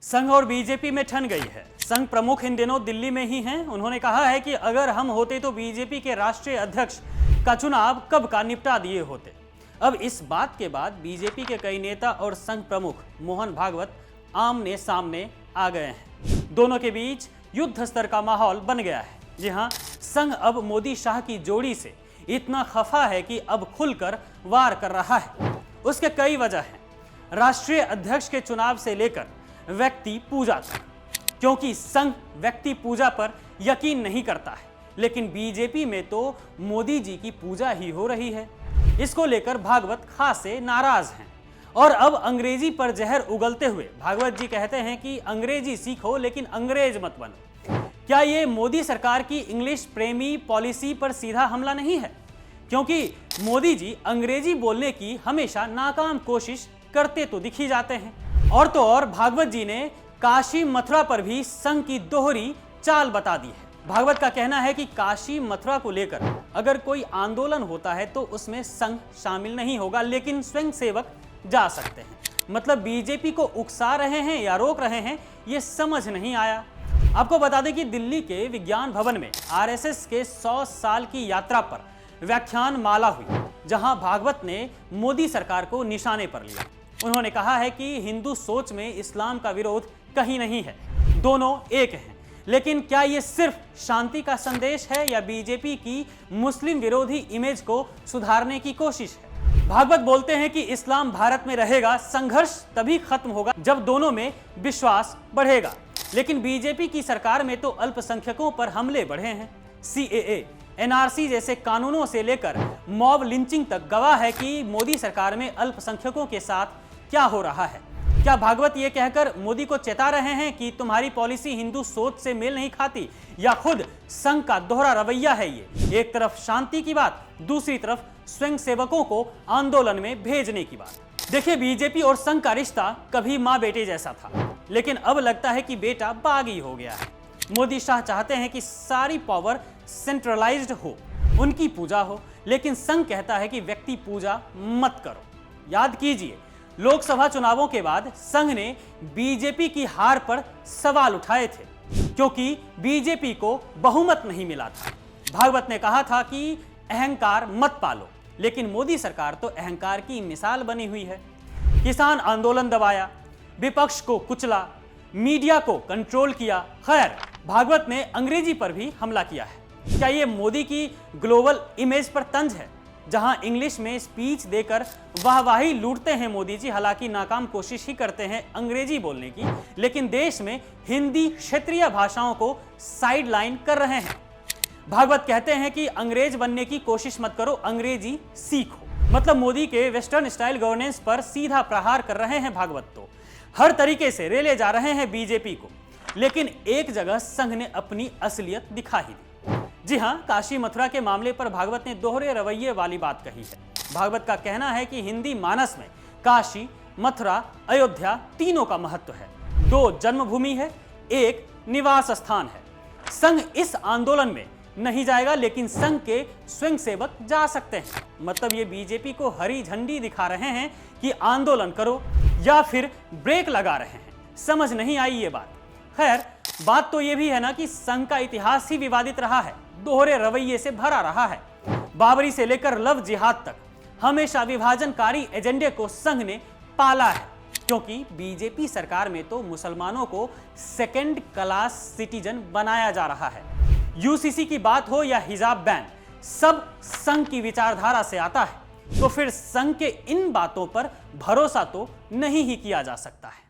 संघ और बीजेपी में ठन गई है। संघ प्रमुख इन दिनों दिल्ली में ही हैं। उन्होंने कहा है कि अगर हम होते तो बीजेपी के राष्ट्रीय अध्यक्ष का चुनाव कब का निपटा दिए होते। अब इस बात के बाद बीजेपी के कई नेता और संघ प्रमुख मोहन भागवत आमने सामने आ गए हैं। दोनों के बीच युद्ध स्तर का माहौल बन गया है। जी हां, संघ अब मोदी शाह की जोड़ी से इतना खफा है कि अब खुलकर वार कर रहा है। उसके कई वजह हैं, राष्ट्रीय अध्यक्ष के चुनाव से लेकर व्यक्ति पूजा तक, क्योंकि संघ व्यक्ति पूजा पर यकीन नहीं करता है, लेकिन बीजेपी में तो मोदी जी की पूजा ही हो रही है। इसको लेकर भागवत खासे नाराज हैं और अब अंग्रेजी पर जहर उगलते हुए भागवत जी कहते हैं कि अंग्रेजी सीखो लेकिन अंग्रेज मत बनो। क्या ये मोदी सरकार की इंग्लिश प्रेमी पॉलिसी पर सीधा हमला नहीं है? क्योंकि मोदी जी अंग्रेजी बोलने की हमेशा नाकाम कोशिश करते तो दिख ही जाते हैं। और तो और भागवत जी ने काशी मथुरा पर भी संघ की दोहरी चाल बता दी है। भागवत का कहना है कि काशी मथुरा को लेकर अगर कोई आंदोलन होता है तो उसमें संघ शामिल नहीं होगा, लेकिन स्वयंसेवक जा सकते हैं। मतलब बीजेपी को उकसा रहे हैं या रोक रहे हैं, ये समझ नहीं आया। आपको बता दें कि दिल्ली के विज्ञान भवन में आरएसएस के 100 साल की यात्रा पर व्याख्यान माला हुई, जहां भागवत ने मोदी सरकार को निशाने पर लिया। उन्होंने कहा है कि हिंदू सोच में इस्लाम का विरोध कहीं नहीं है, दोनों एक हैं। लेकिन क्या ये सिर्फ शांति का संदेश है या बीजेपी की मुस्लिम विरोधी इमेज को सुधारने की कोशिश है? भागवत बोलते हैं कि इस्लाम भारत में रहेगा, संघर्ष तभी खत्म होगा जब दोनों में विश्वास बढ़ेगा। लेकिन बीजेपी की सरकार में तो अल्पसंख्यकों पर हमले बढ़े हैं। सीएए, एनआरसी जैसे कानूनों से लेकर मॉब लिंचिंग तक गवाह है कि मोदी सरकार में अल्पसंख्यकों के साथ क्या हो रहा है। क्या भागवत ये कहकर मोदी को चेता रहे हैं कि तुम्हारी पॉलिसी हिंदू सोच से मेल नहीं खाती, या खुद संघ का दोहरा रवैया है ये? एक तरफ शांति की बात, दूसरी तरफ स्वयंसेवकों को आंदोलन में भेजने की बात। देखिए, बीजेपी और संघ का रिश्ता कभी माँ बेटे जैसा था, लेकिन अब लगता है कि बेटा बागी हो गया है। मोदी शाह चाहते हैं कि सारी पावर सेंट्रलाइज्ड हो, उनकी पूजा हो, लेकिन संघ कहता है कि व्यक्ति पूजा मत करो। याद कीजिए, लोकसभा चुनावों के बाद संघ ने बीजेपी की हार पर सवाल उठाए थे, क्योंकि बीजेपी को बहुमत नहीं मिला था। भागवत ने कहा था कि अहंकार मत पालो, लेकिन मोदी सरकार तो अहंकार की मिसाल बनी हुई है। किसान आंदोलन दबाया, विपक्ष को कुचला, मीडिया को कंट्रोल किया। खैर, भागवत ने अंग्रेजी पर भी हमला किया है। क्या ये मोदी की ग्लोबल इमेज पर तंज है, जहां इंग्लिश में स्पीच देकर वाहवाही लूटते हैं मोदी जी? हालांकि नाकाम कोशिश ही करते हैं अंग्रेजी बोलने की, लेकिन देश में हिंदी क्षेत्रीय भाषाओं को साइडलाइन कर रहे हैं। भागवत कहते हैं कि अंग्रेज बनने की कोशिश मत करो, अंग्रेजी सीखो। मतलब मोदी के वेस्टर्न स्टाइल गवर्नेंस पर सीधा प्रहार कर रहे हैं भागवत। तो हर तरीके से रेले जा रहे हैं बीजेपी को, लेकिन एक जगह संघ ने अपनी असलियत दिखा ही दी। जी हां, काशी मथुरा के मामले पर भागवत ने दोहरे रवैये वाली बात कही है। भागवत का कहना है कि हिंदी मानस में काशी, मथुरा, अयोध्या तीनों का महत्व है। 2 जन्मभूमि है, 1 निवास स्थान है। संघ इस आंदोलन में नहीं जाएगा, लेकिन संघ के स्वयंसेवक जा सकते हैं। मतलब ये बीजेपी को हरी झंडी दिखा रहे हैं कि आंदोलन करो, या फिर ब्रेक लगा रहे हैं। समझ नहीं आई ये बात। खैर, बात तो ये भी है ना कि संघ का इतिहास ही विवादित रहा है, दोहरे रवैये से भरा रहा है। बाबरी से लेकर लव जिहाद तक हमेशा विभाजनकारी एजेंडे को संघ ने पाला है, क्योंकि बीजेपी सरकार में तो मुसलमानों को सेकंड क्लास सिटीजन बनाया जा रहा है। यूसीसी की बात हो या हिजाब बैन, सब संघ की विचारधारा से आता है। तो फिर संघ के इन बातों पर भरोसा तो नहीं ही किया जा सकता है।